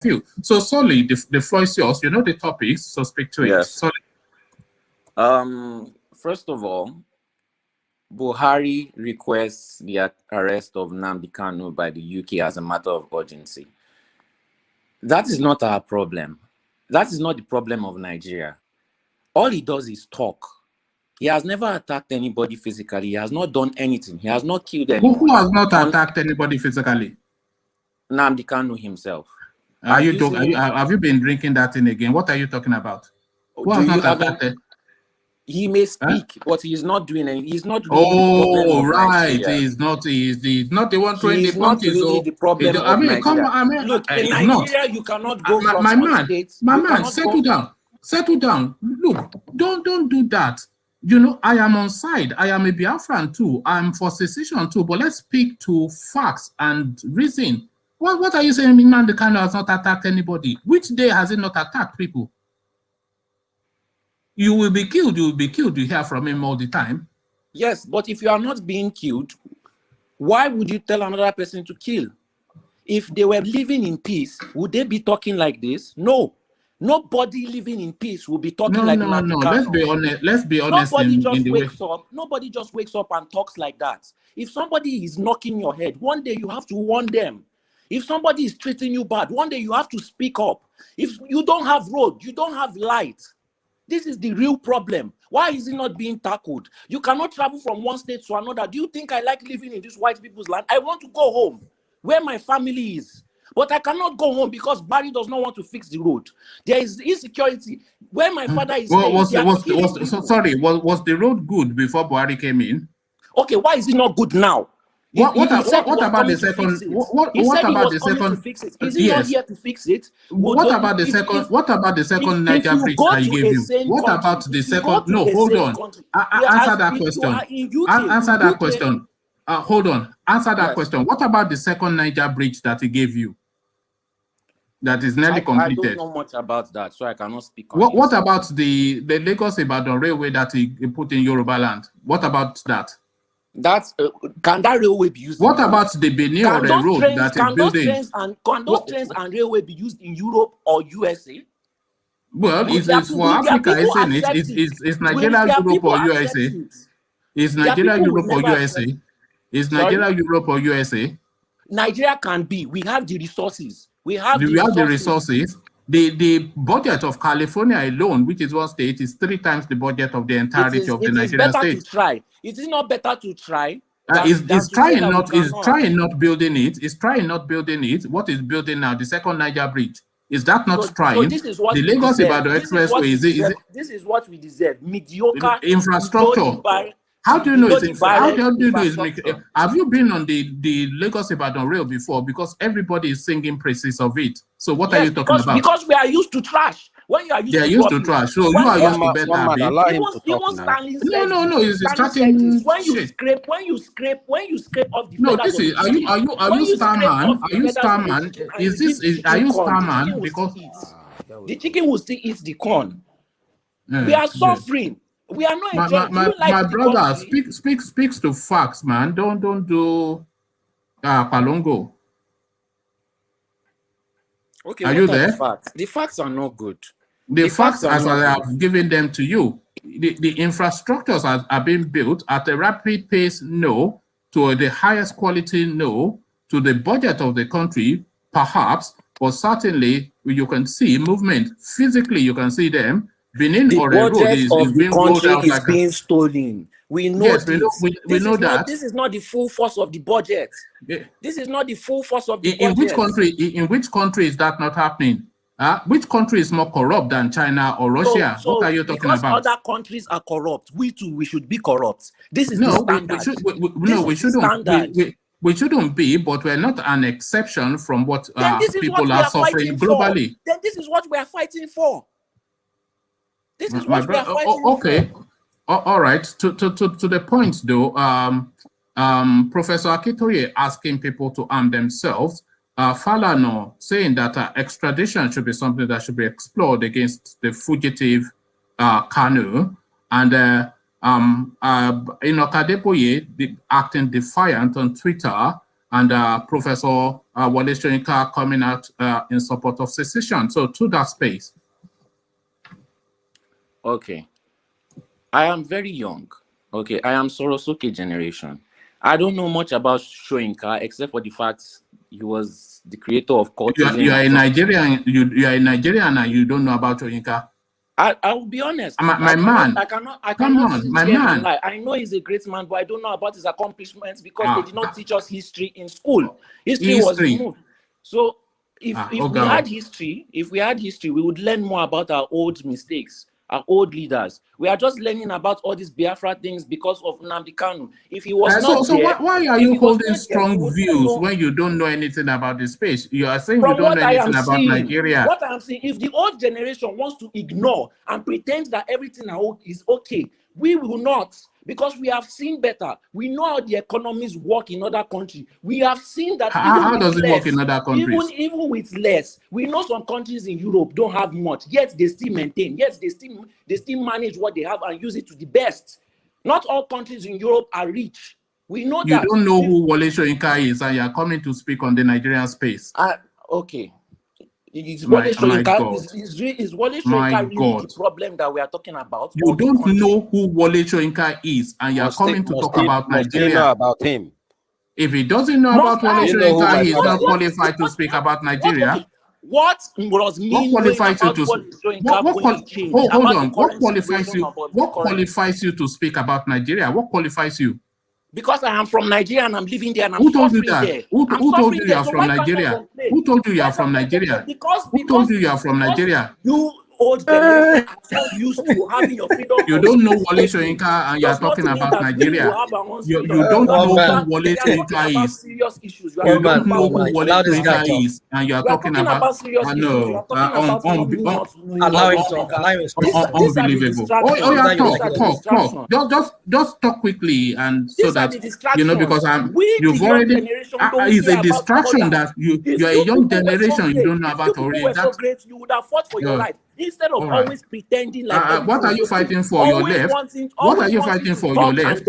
view. So, Solly, the floor is yours. You know the topics, so speak to it. Yes. Solly. First of all, Buhari requests the arrest of Nnamdi Kanu by the UK as a matter of urgency. That is not our problem. That is not the problem of Nigeria. All he does is talk. He has never attacked anybody physically. He has not done anything. He has not killed anyone. Who has not attacked anybody physically? Nnamdi Kanu himself. Have you been drinking that thing again? What are you talking about? Who has not attacked? He may speak, but he is not doing anything. He's not really oh, right. He's not the one throwing the punches. He's not really the problem of Nigeria. Come on, look, in Nigeria, you cannot go from my states. Man, settle down. Look, don't do that. You know, I am on side. I am a Biafran too. I'm for secession too. But let's speak to facts and reason. What are you saying? Nnamdi Kanu has not attacked anybody. Which day has he not attacked people? You will be killed. You will be killed. You hear from him all the time. Yes, but if you are not being killed, why would you tell another person to kill? If they were living in peace, would they be talking like this? No. Nobody living in peace will be talking like that. No. Let's be honest. Let's be honest. Nobody just wakes up and talks like that. If somebody is knocking your head, one day you have to warn them. If somebody is treating you bad, one day you have to speak up. If you don't have road, you don't have light. This is the real problem. Why is it not being tackled? You cannot travel from one state to another. Do you think I like living in this white people's land? I want to go home, where my family is. But I cannot go home because Barry does not want to fix the road. There is insecurity. Where my father is was the road good before Buhari came in? Okay, why is it not good now? What about the second? What about the second? Is he not here to fix it? What about the second Niger bridge I gave you? What about the second? No, hold on. Answer that question. Answer that question. Hold on. Answer that question. What about the second Niger bridge that he gave you? That is nearly completed. I don't know much about that, so I cannot speak on What about the Lagos-Ibadan railway that he put in Yoruba land? What about that? Can that railway be used? What about the Benin or the road that is building? Can those trains and railway be used in Europe or USA? Well, it's for Africa, isn't it? It's Nigeria, Europe, or USA. Is Nigeria, Europe, or USA? Is Nigeria, Europe, or USA? Nigeria can be. We have the resources. We have the resources. The budget of California alone, which is one state, is 3 times the budget of the entirety of the Nigerian state. To try. It is not better to try. Is trying not building it. Is trying not building it. What is building now? The second Niger bridge. Is that not trying? So this is what the Lagos-Ibadan Expressway this is what we deserve. Mediocre infrastructure. How do you know it's how do you know it's have you been on the Lagos-Ibadan rail before? Because everybody is singing praises of it. So what are you talking about? Because we are used to trash. When you are used to trash, so you are used to better. No, it's starting. When you scrape off the. No, this is. Are you Starman? Are you Starman? Are you Starman? Because the chicken will still eat the corn. We are suffering. We are not enjoying. My brother speaks to facts, man. Don't do palongo. Okay, are you there? The facts are not good. The facts as I have given them to you. The infrastructures are being built at a rapid pace, no. To the highest quality, no. To the budget of the country, perhaps. But certainly, you can see movement. Physically, you can see them. Benin or a road is being rolled out like being stolen. We know we know that. This is not the full force of the budget. Yeah. This is not the full force of the budget. In which country is that not happening? Which country is more corrupt than China or Russia? What are you talking about? Because other countries are corrupt, we too, we should be corrupt. This is the standard. We shouldn't be, but we're not an exception from what people are suffering globally. Then this is what we are fighting for. This is what we are fighting okay. For. All right. To the point, though, Professor Akitoye asking people to arm themselves. Falano saying that extradition should be something that should be explored against the fugitive Kanu, and Kadepoye acting defiant on Twitter, and Professor Wole Soyinka coming out in support of secession. So to that space. Okay. I am very young. Okay, I am Sorosuke generation. I don't know much about Soyinka except for the fact he was the creator of cultism. You are a Nigerian. You are a Nigerian, and you don't know about Soyinka. I will be honest. My man. I cannot My man. I know he's a great man, but I don't know about his accomplishments because they did not teach us history in school. History was removed. So if we had history, we would learn more about our old mistakes, our old leaders. We are just learning about all these Biafra things because of Nnamdi Kanu. If he was not there, why are you holding strong views when you don't know anything about this space? You are saying you don't know anything about Nigeria. What I'm saying, if the old generation wants to ignore and pretend that everything is okay, we will not, because we have seen better. We know how the economies work in other countries. We have seen that. How does it work in other countries? Even with less, we know some countries in Europe don't have much, yet they still maintain. Yes, they still manage what they have and use it to the best. Not all countries in Europe are rich. We know that. You don't know who Wole Soyinka is, and you are coming to speak on the Nigerian space. Okay. Is Wole Soyinka really the problem that we are talking about? You don't know who Wole Soyinka is, and you are coming to talk about Nigeria. Know about him. If he doesn't know about Wole Soyinka, he is not qualified to speak about Nigeria. What qualifies you to What qualifies you to speak about Nigeria? What qualifies you? Because I am from Nigeria and I'm living there and I'm Who told you that? There. Who told you you are from Nigeria? Who told you you are from Nigeria? Who told you you are from Nigeria? You old generation are so used to having your freedom. You don't know Wole Soyinka and you are talking about Nigeria. You don't know who Wole Soyinka is. You don't know who Wole Soyinka is and you are talking about Allow him to unbelievable. Oh yeah, talk. Just talk quickly and so that you know, because you've already it's a distraction that you are a young generation, you don't know about already. You would have fought for your life. Instead of always pretending like what are you fighting for your left? What are you fighting for your left?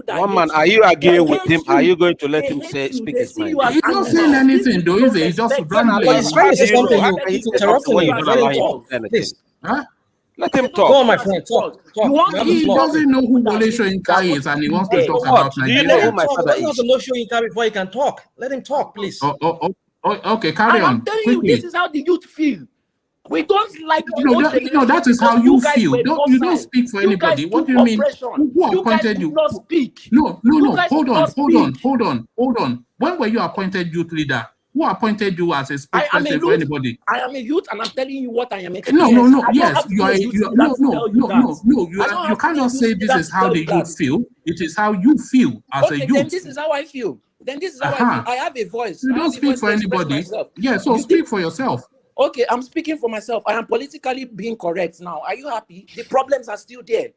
One man, are you arguing with him? Are you going to let him speak his mind? He's not saying anything, though. He's just rambling. He's trying to say something. He's interrupting you. Let him talk. Go on, my friend. Talk. He doesn't know who Wole Soyinka is, and he wants to talk about Nigeria. Do you know who my father is? Let him know Soyinka before he can talk. Let him talk, please. Okay, carry on. I'm telling you, this is how the youth feel. We don't like that is how you feel. You don't speak for anybody. What do you mean? Who appointed you? Not speak. No. Hold on. When were you appointed youth leader? Who appointed you as a spokesperson for anybody? I am a youth, and I'm telling you what I am. No. Yes, you cannot say this is how the youth feel. It is how you feel as a youth. Then this is how I feel. I have a voice. You don't speak for anybody. Yeah, so speak for yourself. Okay, I'm speaking for myself. I am politically being correct now. Are you happy? The problems are still there.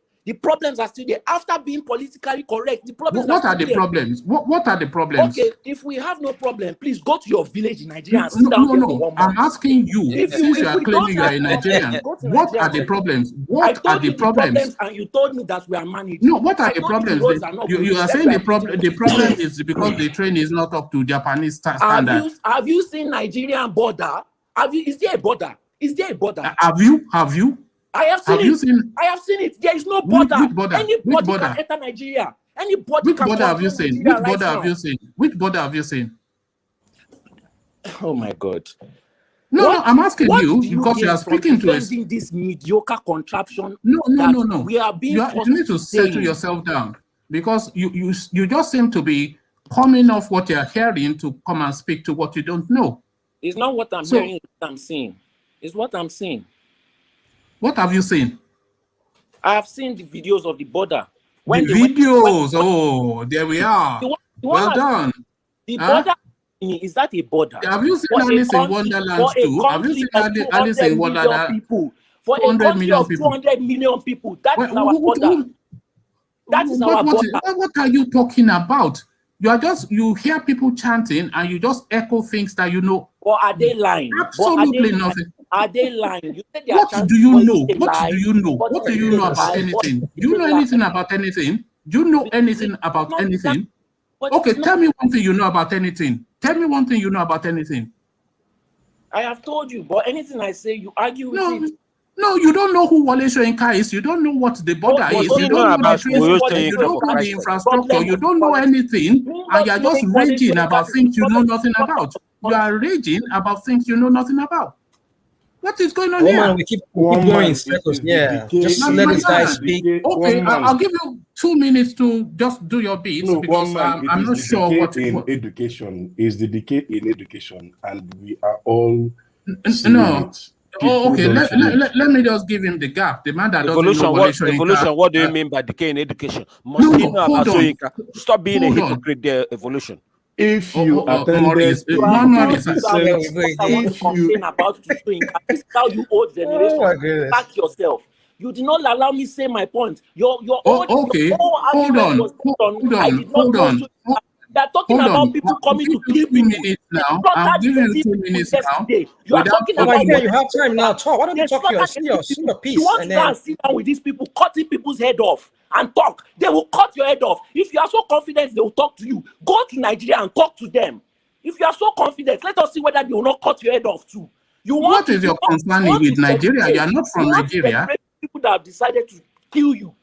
After being politically correct, the problems What are the problems? What are the problems? Okay, if we have no problem, please go to your village in Nigeria and sit down there for 1 month. I'm asking you, since you are claiming you are a Nigerian, what are the problems? What are the problems? And you told me that we are managed. No, what are the problems? You are saying the problem is because the train is not up to Japanese standard. Have you seen Nigerian border? Is there a border? Have you? I have seen it. There is no border. Anybody can enter Nigeria. Anybody can. Which border have you seen? Which border have you seen? Oh my God. No, I'm asking you because you are speaking to us. This mediocre contraption. No. We are being. You need to settle yourself down because you just seem to be coming off what you're hearing to come and speak to what you don't know. It's not what I'm hearing, it's what I'm seeing. It's what I'm seeing. What have you seen? I have seen the videos of the border. There we are. Well done. The border, is that a border? Have you seen Alice in Wonderland too? Have you seen Alice in Wonderland? For a country of 200 million people, that is our border. That is our border. What are you talking about? You hear people chanting and you just echo things that you know. Or are they lying? Absolutely nothing. Are they lying? You said they what do you know? What do you know? What do you know about anything? Do you know anything about anything? Do you know anything about anything? But Okay, tell me one thing you know about anything. Tell me one thing you know about anything. I have told you, but anything I say, you argue with it. No, you don't know who Wole Soyinka is. You don't know what the border is. do You you don't know know about the Wole transport. You Soyinka, don't for know the Christ's sake? infrastructure. You don't know anything, and you're just raging about things you know nothing about. You are raging about things you know nothing about. What is going on Oh here? man, we keep going in circles. Yeah, just let this guy speak. Okay, I'll give you 2 minutes to just do your beats because I'm not sure what education is the decay in education, and we are all no. Oh, okay. Let me just give him the gap. The man that Evolution. doesn't know Wole Soyinka. Evolution. What do you mean by decay in education? Must he know about Soyinka? Stop being a hypocrite there. Evolution. If you attended, Maurice, if you about to Soyinka, this is how you old generation back yourself. You did not allow me say my point. Your okay. Hold on. They're talking about people coming to kill people. Now. I'm giving you 2 minutes now. You are talking about you have time now. Talk. Why don't you talk your piece? You want to go and sit down with these people, cutting people's head off and talk. They will cut your head off. If you are so confident they will talk to you, go to Nigeria and talk to them. If you are so confident, let us see whether they will not cut your head off too. What is your concern with Nigeria? You are not from Nigeria. People that have decided to kill you.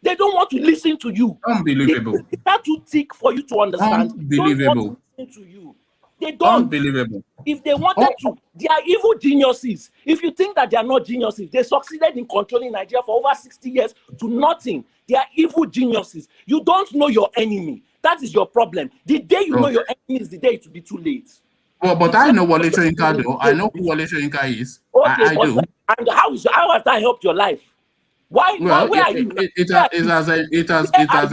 They don't want to listen to you. Unbelievable. It's not too thick for you to understand. Unbelievable. They don't want to listen to you. They don't. Unbelievable. If they wanted to, they are evil geniuses. If you think that they are not geniuses, they succeeded in controlling Nigeria for over 60 years to nothing. They are evil geniuses. You don't know your enemy. That is your problem. The day you know your enemy is the day it will be too late. Well, but I know Wole Soyinka though. I know who Wole Soyinka is. Okay, I do. And how has that helped your life? Where are you? It has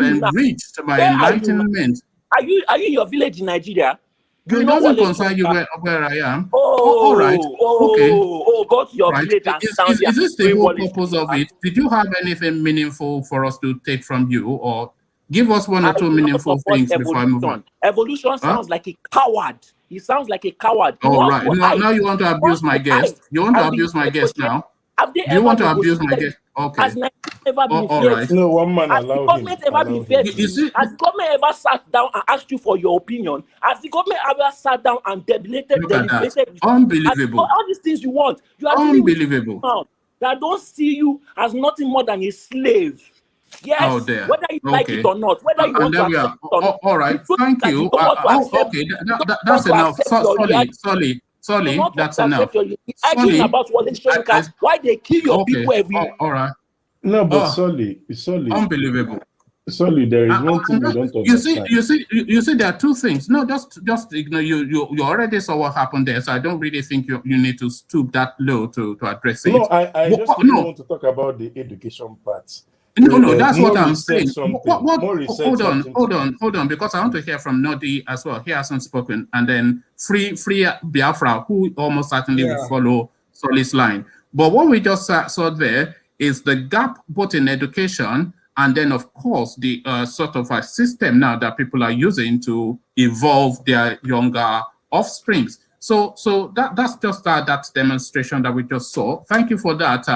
enriched my enlightenment. Are you in your village in Nigeria? It doesn't concern you where I am. All right. Okay. Go to your village and stand there. Is this the whole purpose of it? Did you have anything meaningful for us to take from you, or give us 1 or 2 meaningful things before I move on? Evolution sounds like a coward. He sounds like a coward. All right. Now you want to abuse my guest. You want to abuse my guest now? Do you want to abuse my guest? Okay. Has ever been right. No, one man Has the government ever been fair to you? Has the government ever sat down and asked you for your opinion? Has the government ever sat down and deliberated? Unbelievable. All these things you want. You are unbelievable. That don't see you as nothing more than a slave. Yes, whether you like it or not, whether you want to accept it or not. All right, thank you. Okay, that's enough. Sorry, that's enough. Arguing about Wole Soyinka, why they kill your people every year. All right. No, but Solly. Unbelievable. Solly, there is one thing you don't understand. You see, there are two things. No, just you already saw what happened there, so I don't really think you need to stoop that low to address it. No, I just want to talk about the education part. No, that's what I'm saying. Hold on, because I want to hear from Nodi as well. He hasn't spoken, and then Free Biafra, who almost certainly will follow Solly's line. But what we just saw there is the gap both in education and then, of course, the sort of a system now that people are using to evolve their younger offsprings. So that's just that demonstration that we just saw. Thank you for that,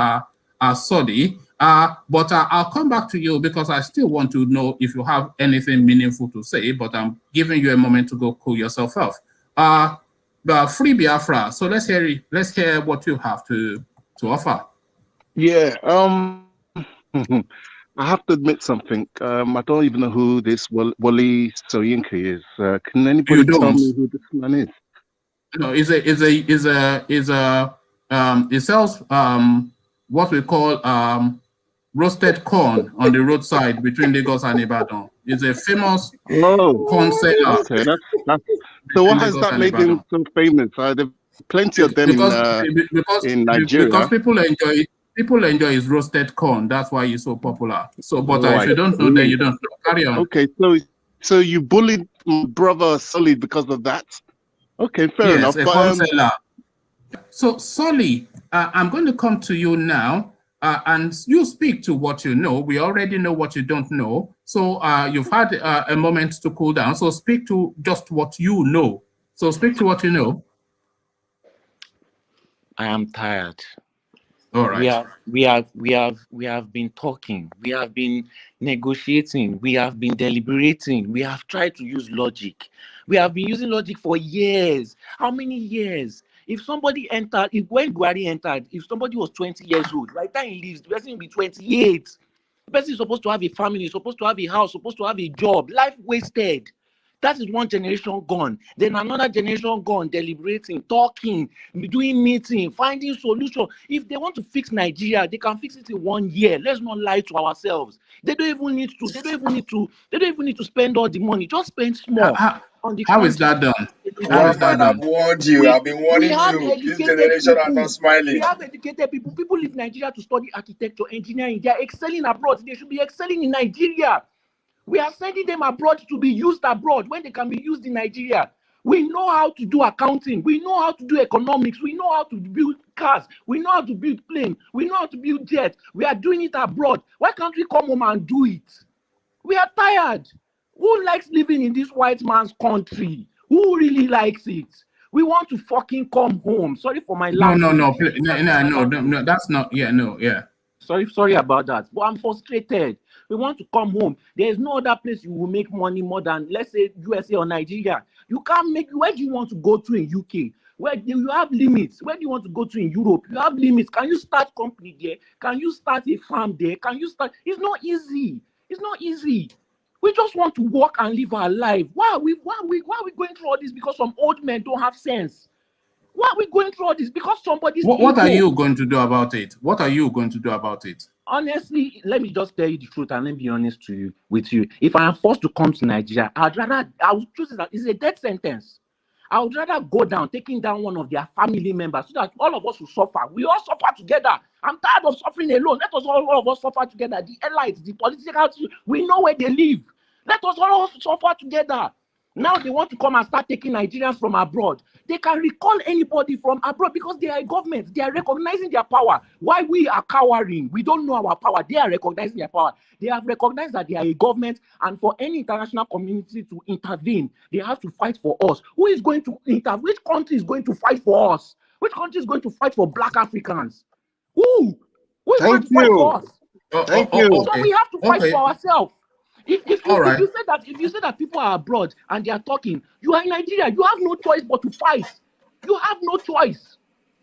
Solly. But I'll come back to you because I still want to know if you have anything meaningful to say, but I'm giving you a moment to go cool yourself off. Free Biafra, so let's hear what you have to offer. Yeah, I have to admit something. I don't even know who this Wole Soyinka is. Can anybody tell me who this man is? No, it sells what we call roasted corn on the roadside between Lagos and Ibadan. It's a famous corn seller. Okay, so what has that made him so famous? There's plenty of them in Nigeria. Because people enjoy his roasted corn. That's why he's so popular. So, but if you don't know, then you don't know. Carry on. Okay, so you bullied my brother Solly because of that? Okay, fair enough. A corn seller. So, Solly, I'm going to come to you now. And you speak to what you know. We already know what you don't know. So you've had a moment to cool down. So speak to just what you know. So speak to what you know. I am tired. All right. We have been talking, we have been negotiating, we have been deliberating, we have tried to use logic. We have been using logic for years. How many years? If somebody entered, when Buhari entered, if somebody was 20 years old, by the time he leaves, the person will be 28. The person is supposed to have a family, supposed to have a house, supposed to have a job. Life wasted. That is one generation gone. Then another generation gone, deliberating, talking, doing meeting, finding solution. If they want to fix Nigeria, they can fix it in 1 year. Let's not lie to ourselves. They don't even need to. They don't even need to spend all the money. Just spend small on the How is country. that done? How is that done? I've warned you. I've been warning you. This generation are not smiling. We have educated people. People leave Nigeria to study architecture, engineering. They are excelling abroad. They should be excelling in Nigeria. We are sending them abroad to be used abroad when they can be used in Nigeria. We know how to do accounting. We know how to do economics. We know how to build cars. We know how to build planes. We know how to build jets. We are doing it abroad. Why can't we come home and do it? We are tired. Who likes living in this white man's country? Who really likes it? We want to fucking come home. Sorry for my language. No, that's not. Yeah. Sorry about that. But I'm frustrated. We want to come home. There is no other place you will make money more than, let's say, USA or Nigeria. You can't make. Where do you want to go to in UK? Where do you have limits? Where do you want to go to in Europe? You have limits. Can you start company there? Can you start a farm there? Can you start? It's not easy. It's not easy. We just want to work and live our life. Why are we going through all this? Because some old men don't have sense. Why are we going through all this? Because somebody's. What are you going to do about it? What are you going to do about it? Honestly, let me just tell you the truth and let me be honest with you. If I am forced to come to Nigeria, I would choose it. It's a death sentence. I would rather go down, taking down one of their family members so that all of us will suffer. We all suffer together. I'm tired of suffering alone. Let us all of us suffer together. The elites, the political, we know where they live. Let us all suffer together. Now they want to come and start taking Nigerians from abroad. They can recall anybody from abroad because they are a government. They are recognizing their power. Why we are cowering? We don't know our power. They are recognizing their power. They have recognized that they are a government, and for any international community to intervene, they have to fight for us. Who is going to intervene? Which country is going to fight for us? Which country is going to fight for Black Africans? Who? Who is going to fight for us? Thank you. So we have to fight for ourselves. If you say that people are abroad and they are talking, you are in Nigeria, you have no choice but to fight. You have no choice.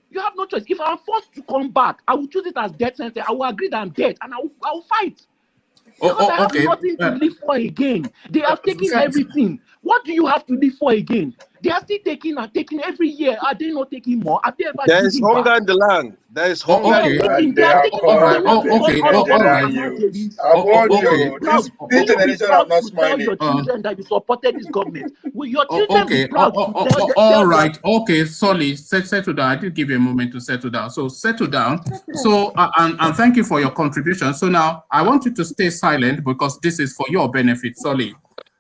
You have no choice. If I'm forced to come back, I will choose it as death sentence. I will agree that I'm dead and I will fight. Because I have nothing to live for again. They have taken everything. What do you have to live for again? They are still taking every year. Are they not taking more? Have they ever There is hunger in the land. There is hunger in the land. They are taking I warned you. This generation are not smiling. Your children that you supported this government. Will your children be proud to tell them? All right. Okay, sorry. Settle down. I did give you a moment to settle down. So settle down. So and thank you for your contribution. So now I want you to stay silent because this is for your benefit. Sorry.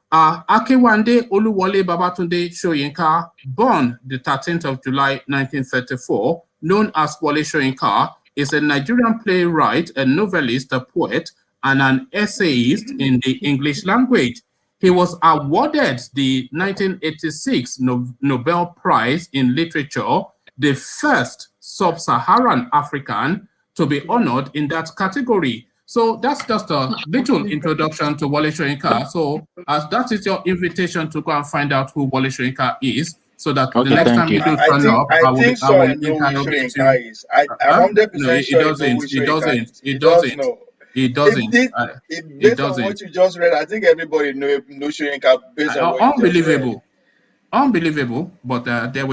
Akewande Oluwole Babatunde Soyinka, born the 13th of July 1934, known as Wole Soyinka, is a Nigerian playwright, a novelist, a poet, and an essayist in the English language. He was awarded the 1986 Nobel Prize in Literature, the first sub-Saharan African to be honored in that category. So that's just a little introduction to Wole Soyinka. So as that is your invitation to go and find out who Wole Soyinka is, so that the next time you do turn up, I will interrogate you. I'm 100% sure It doesn't. Based on what you just read, I think everybody knows Soyinka based on what you just read. Unbelievable, but there